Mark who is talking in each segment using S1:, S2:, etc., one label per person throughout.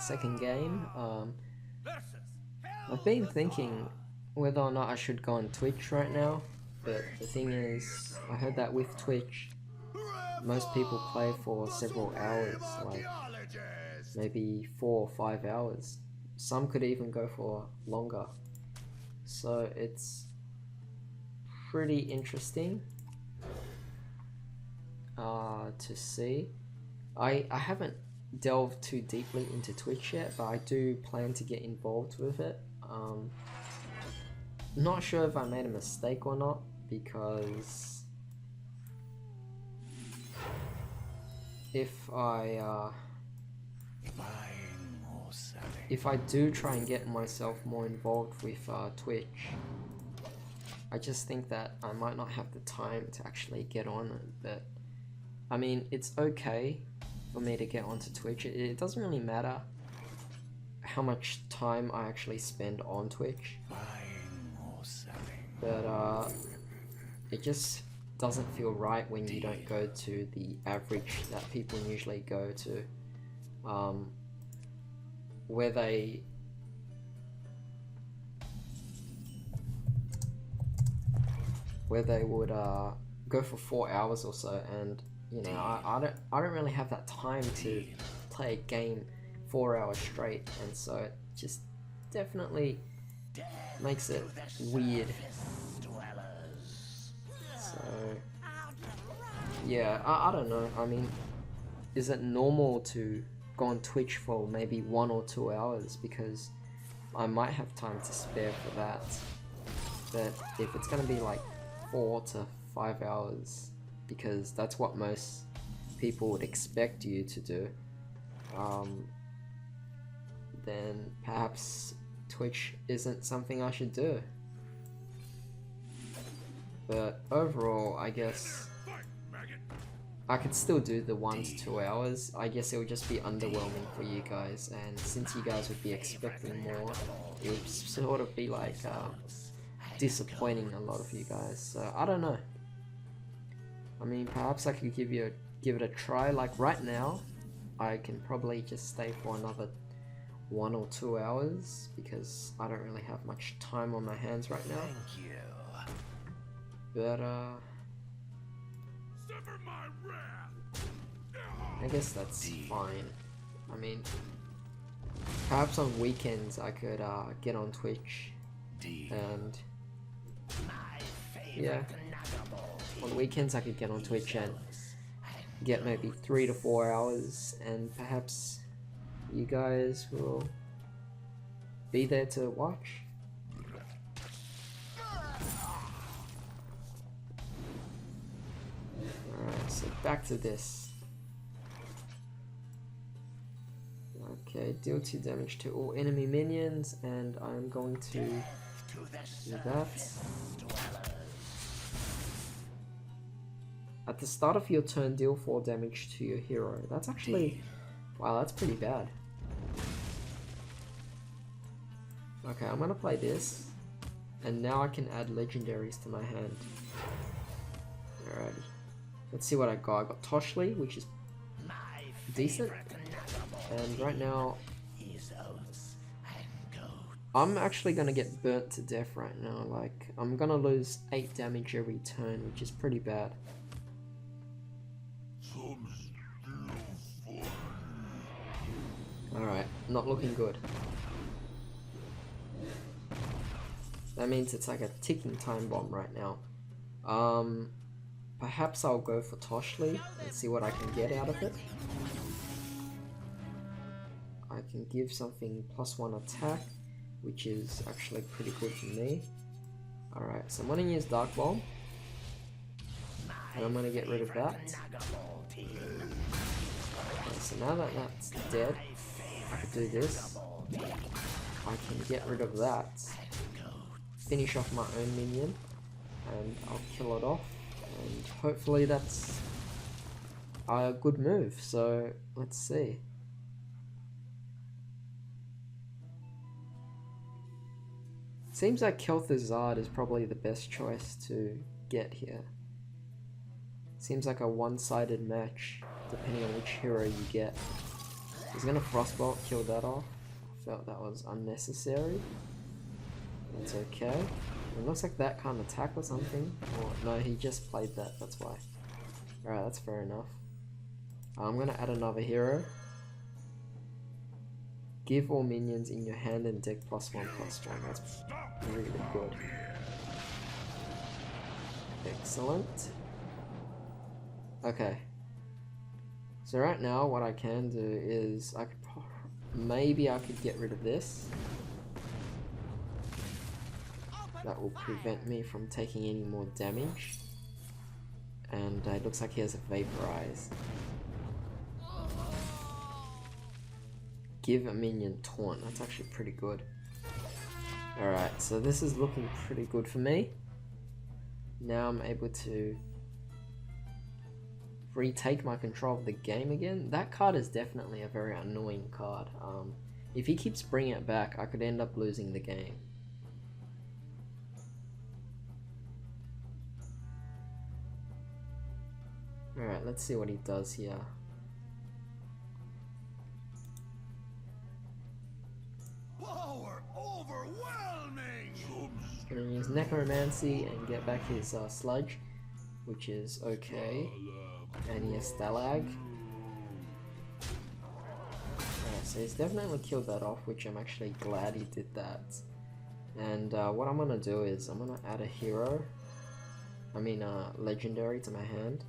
S1: second game. I've been thinking whether or not I should go on Twitch right now, but the thing is, I heard that with Twitch, most people play for several hours, like maybe 4 or 5 hours. Some could even go for longer. So it's pretty interesting to see. I haven't delved too deeply into Twitch yet, but I do plan to get involved with it. Not sure if I made a mistake or not, because if I do try and get myself more involved with Twitch, I just think that I might not have the time to actually get on it. But I mean, it's okay for me to get onto Twitch. It doesn't really matter how much time I actually spend on Twitch, but it just doesn't feel right when you don't go to the average that people usually go to, where they would go for 4 hours or so, and you know, I don't really have that time to play a game 4 hours straight, and so it just definitely makes it weird. So yeah, I don't know. I mean, is it normal to go on Twitch for maybe 1 or 2 hours, because I might have time to spare for that? But if it's gonna be like 4 to 5 hours, because that's what most people would expect you to do, then perhaps Twitch isn't something I should do. But overall, I guess I could still do the 1 to 2 hours. I guess it would just be underwhelming for you guys, and since you guys would be expecting more, it would sort of be like disappointing a lot of you guys. So I don't know. I mean, perhaps I could give it a try. Like right now, I can probably just stay for another 1 or 2 hours, because I don't really have much time on my hands right now.
S2: Thank you.
S1: But I guess that's fine. I mean, perhaps on weekends I could get on Twitch, and yeah, on weekends I could get on Twitch and get maybe 3 to 4 hours, and perhaps you guys will be there to watch. Alright, so back to this. Okay, deal 2 damage to all enemy minions, and I'm going to do that. At the start of your turn, deal 4 damage to your hero. That's actually... wow, that's pretty bad. Okay, I'm gonna play this, and now I can add legendaries to my hand. Alrighty. Let's see what I got. I got Toshli, which is decent. And right now, I'm actually gonna get burnt to death right now. Like, I'm gonna lose 8 damage every turn, which is pretty bad. Alright, not looking good. That means it's like a ticking time bomb right now. Perhaps I'll go for Toshli and see what I can get out of it. I can give something +1 attack, which is actually pretty good for me. Alright, so I'm gonna use Dark Bomb, and I'm gonna get rid of that. Okay, so now that that's dead, I can do this. I can get rid of that, finish off my own minion, and I'll kill it off, and hopefully that's a good move. So let's see. Seems like Kel'Thuzad is probably the best choice to get here. Seems like a one-sided match, depending on which hero you get. He's gonna Frostbolt, kill that off. Felt that was unnecessary. That's okay. It looks like that can't attack or something. Or, no, he just played that, that's why. Alright, that's fair enough. I'm gonna add another hero. Give all minions in your hand and deck +1/+1. That's really good. Excellent. Okay. So right now, what I can do is maybe I could get rid of this. That will prevent me from taking any more damage. And it looks like he has a Vaporize. Give a minion Taunt. That's actually pretty good. Alright, so this is looking pretty good for me. Now I'm able to retake my control of the game again. That card is definitely a very annoying card. If he keeps bringing it back, I could end up losing the game. Alright, let's see what he does here.
S2: Power overwhelming.
S1: He's gonna use Necromancy and get back his Sludge, which is okay. And he has Stalag. Alright, so he's definitely killed that off, which I'm actually glad he did that. And what I'm gonna do is I'm gonna add a hero. Legendary to my hand.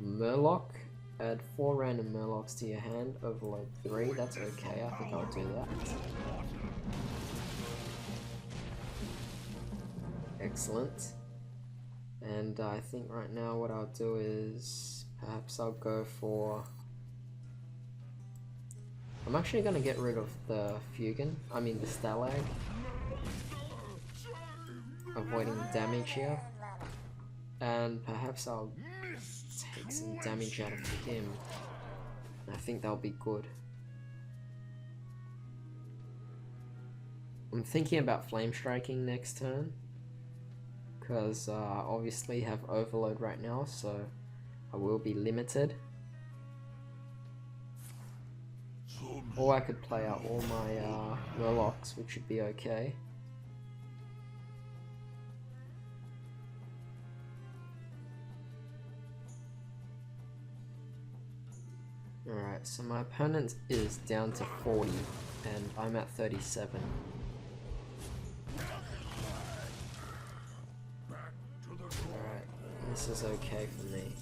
S1: Murloc. Add 4 random Murlocs to your hand. Overload 3. That's okay. I think I'll do that. Excellent. And I think right now what I'll do is perhaps I'll go for... I'm actually going to get rid of the Fugan. The Stalag. Avoiding damage here. And perhaps I'll take some damage out of him. I think that'll be good. I'm thinking about Flame Striking next turn. Because I obviously have Overload right now, so I will be limited. Or I could play out all my Murlocs, which should be okay. Alright, so my opponent is down to 40 and I'm at 37. Alright, this is okay for me.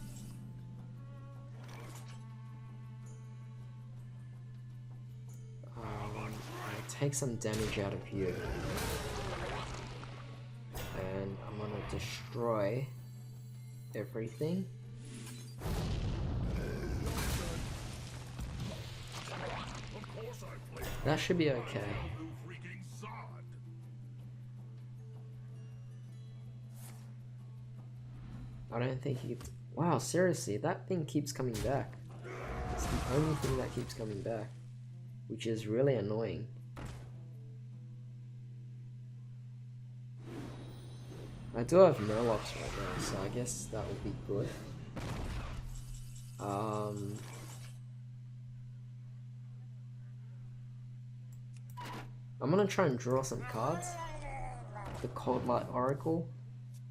S1: I'll take some damage out of you. And I'm gonna destroy everything. That should be okay. I don't think he... Wow, seriously, that thing keeps coming back. It's the only thing that keeps coming back. Which is really annoying. I do have Murlocs right now, so I guess that would be good. I'm gonna try and draw some cards. The Cold Light Oracle.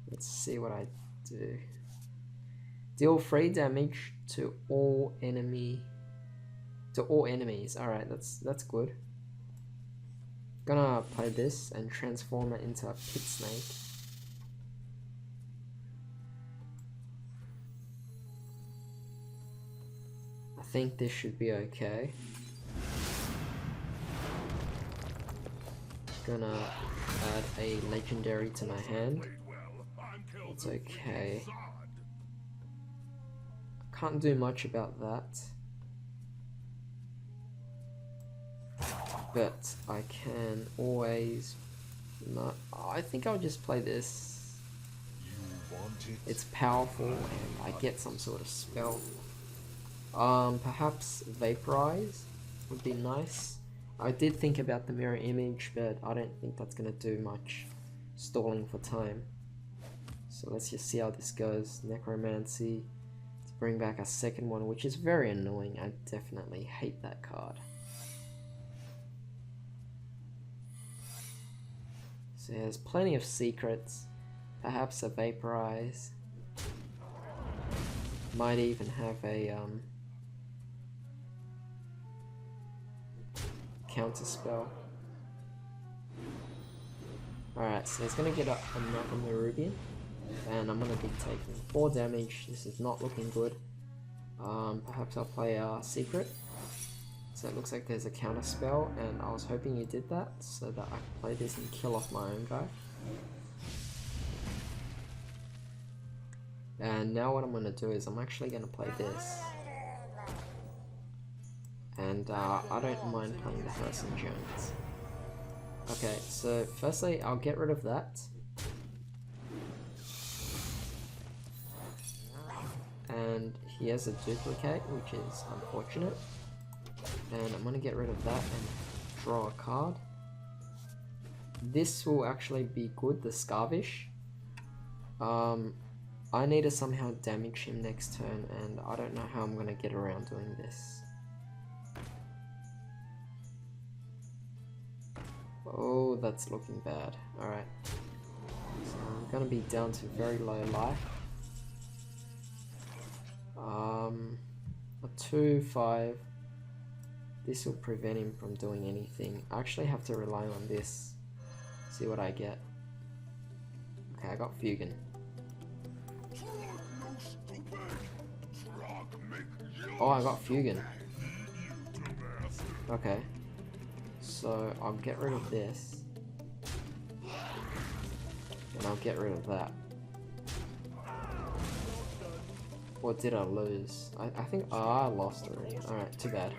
S1: Let's see what I do. Deal 3 damage to all enemies. Alright, that's good. Gonna play this and transform it into a Pit Snake. I think this should be okay. Gonna add a legendary to my hand. It's okay. I can't do much about that. But I can always... No, I think I'll just play this. It's powerful and I get some sort of spell. Perhaps Vaporize would be nice. I did think about the mirror image, but I don't think that's gonna do much stalling for time. So let's just see how this goes. Necromancy, it's bring back a second one, which is very annoying. I definitely hate that card. So there's plenty of secrets, perhaps a vaporize. Might even have a counter spell. Alright, so he's gonna get another Nerubian, and I'm gonna be taking 4 damage. This is not looking good. Perhaps I'll play a secret. So it looks like there's a counter spell, and I was hoping you did that so that I could play this and kill off my own guy. And now what I'm gonna do is I'm actually gonna play this. And I don't mind playing the Harrison Jones. Okay, so firstly I'll get rid of that. And he has a duplicate, which is unfortunate. And I'm gonna get rid of that and draw a card. This will actually be good, the Scarvish. I need to somehow damage him next turn, and I don't know how I'm gonna get around doing this. Oh, that's looking bad. Alright. So I'm gonna be down to very low life. A 2-5. This will prevent him from doing anything. I actually have to rely on this. See what I get. Okay, I got Fugan. Oh, I got Fugan. Okay. So I'll get rid of this. And I'll get rid of that. Or did I lose? I think I lost already. Alright, too bad.